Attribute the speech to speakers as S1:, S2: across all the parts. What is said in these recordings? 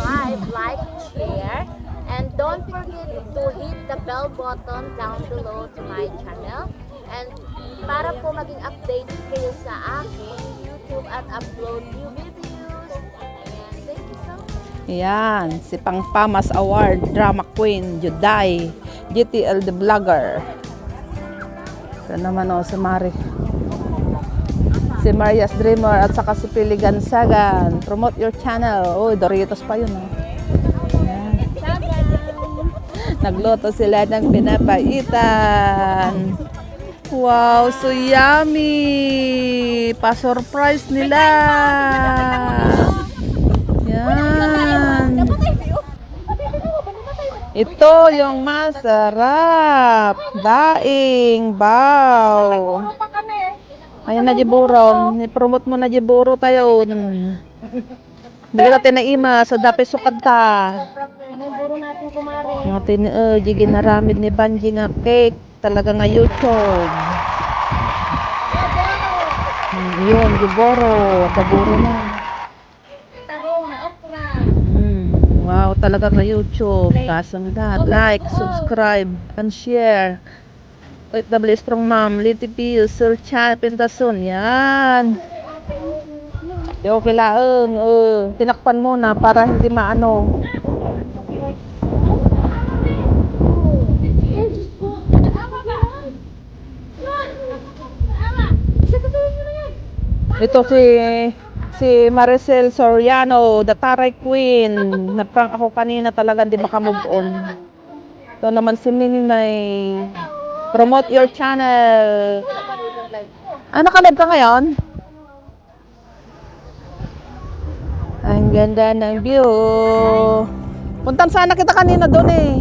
S1: subscribe, like, share, and don't forget to hit the bell button down below to my channel. And para po maging updated kayo sa aking YouTube at upload new videos. And thank you so much.
S2: Yan, si Pangpamas Award, Drama Queen, Juday, GTL the Vlogger. Ito naman o, si Mari. Si Maria's Dreamer at saka si Pili Gansagan. Promote your channel. Uy, Doritos pa yun. Oh. Yan. Nagluto sila ng pinapaitan. Wow, so yummy! Pa-surprise nila! Yan. Ito yung masarap. Daing, baw. Ayan na Jiburon. Ni-promote mo na Jiburo tayo. Hindi ka natin naima. So dapat sukad ka.
S1: Buro natin kumari.
S2: Natin, jigin naramid ni Banji nga cake. Talaga nga YouTube. Yun, Jiburo. Taburo na.
S1: Tarong na okra.
S2: Wow, talaga nga YouTube. Kasang lahat. Like, subscribe, and share. OFW Strong Mom, Little Pills, Sir Chan, Pentason. Yan. Yo, kilaang. Tinakpan muna para hindi maano. Ito si Maricel Soriano, the Taray Queen. Naprank ako kanina talaga, di makamove on. Ito naman si Ninay. Promote your channel. Naka-live ka ngayon? Ang ganda ng view. Puntan sana kita kanina doon eh.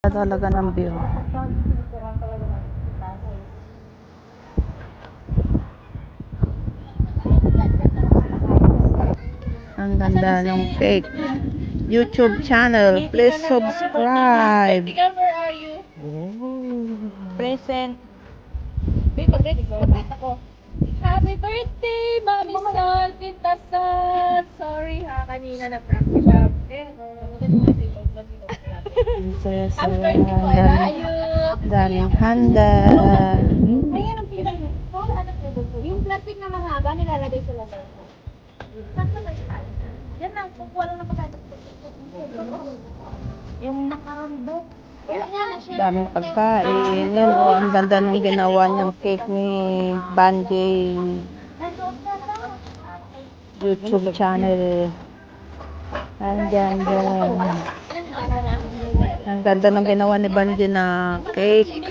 S2: Talaga ng view. Ang ganda ng cake. YouTube channel. Please subscribe.
S3: Where are you? Present. Babe, mag-ready ako. Happy birthday, Mami Sol, Tita Sol. Sorry ha, kanina na-practice up.
S2: Ang saya-saya.
S3: Happy birthday po, I love you.
S2: Daming handa.
S3: Ayan ang pinag yung plastic na mahaba, nilalagay sa lasal. Saan na kayo? Yan lang, kung wala na pagkain. Yung nakarandok.
S2: Daming pagkain. Yan o, ang ganda ng ginawa niyang cake ni Banjay. YouTube channel. Ang ganda. Ang ganda ng ginawa ni Banjay na cake.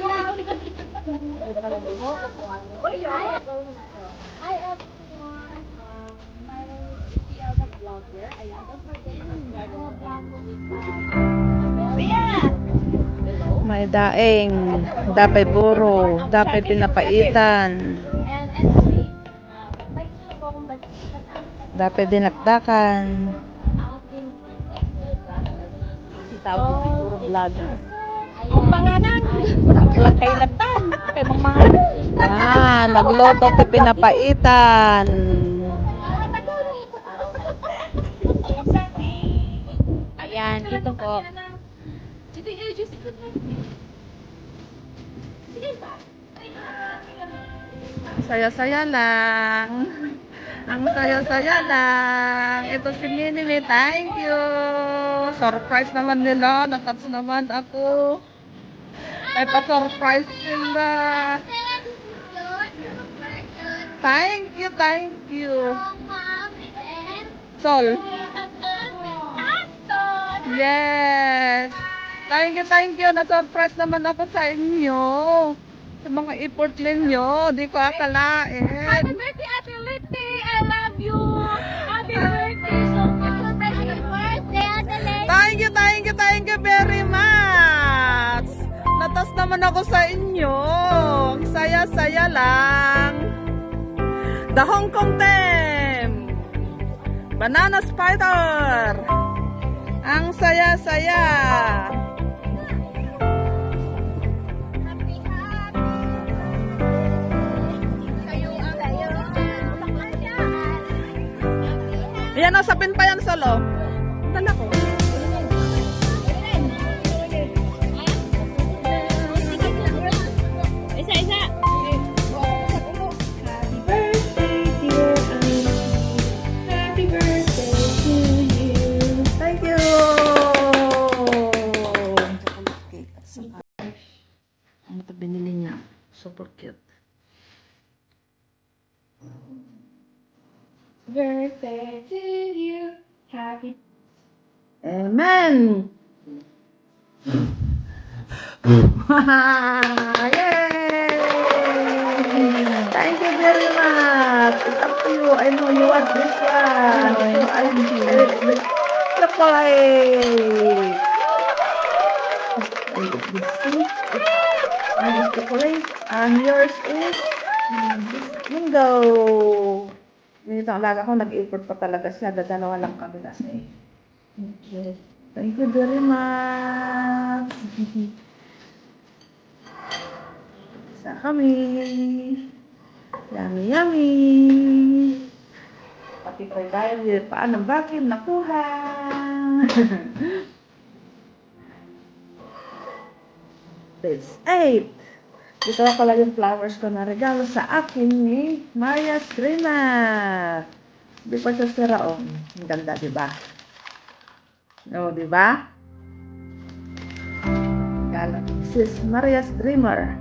S2: May daing, dapay buro, dapay pinapaitan, dapay dinakdakan. Tawag ko siguro vlog.
S3: Ang pangalan, lakay latan. Kaya mga
S2: Nagloto ko pinapaitan.
S3: ayan, ito po.
S2: Saya-saya lang. Ang saya-saya lang. Ito si Minnie, thank you. Surprise naman nila. Natouch naman ako. May pa-surprise sila. Thank you, thank you. Sol. Yes. Thank you. Na-surprise naman ako sa inyo. Sa mga effort ninyo. Di ko akalain.
S3: Happy birthday, Ate Liti! I love you! Happy birthday! So much! Happy birthday, Ate Liti!
S2: Thank you very much. Natas naman ako sa inyo. Ang saya-saya lang. The Hong Kong Tem. Banana Spider. Ang saya-saya. Yan, nasapin pa yan solo. Dala ko.
S3: Isa-isa!
S4: Happy birthday, dear Auntie. Happy birthday to you.
S2: Thank you. Ano ito binili niya? Super cute.
S4: Birthday to you. Happy.
S2: Amen. Yay! Thank you very much. It's up to you. I know you want this one. So I chocolate. And this chocolate. And yours is bingo. Dito ang laga ko, nag-effort pa talaga siya. Dadalawa lang kami na siya. Okay. Thank you very much. Isa kami. Yummy, yummy. Pati pa tayo, paano bakit nakuha? That's 8. Dito ako lang yung flowers ko na regalo sa akin ni Maria's Dreamer. Di pa siya sira, oh. Ang ganda, di ba? Oh, di ba? This is Maria's Dreamer.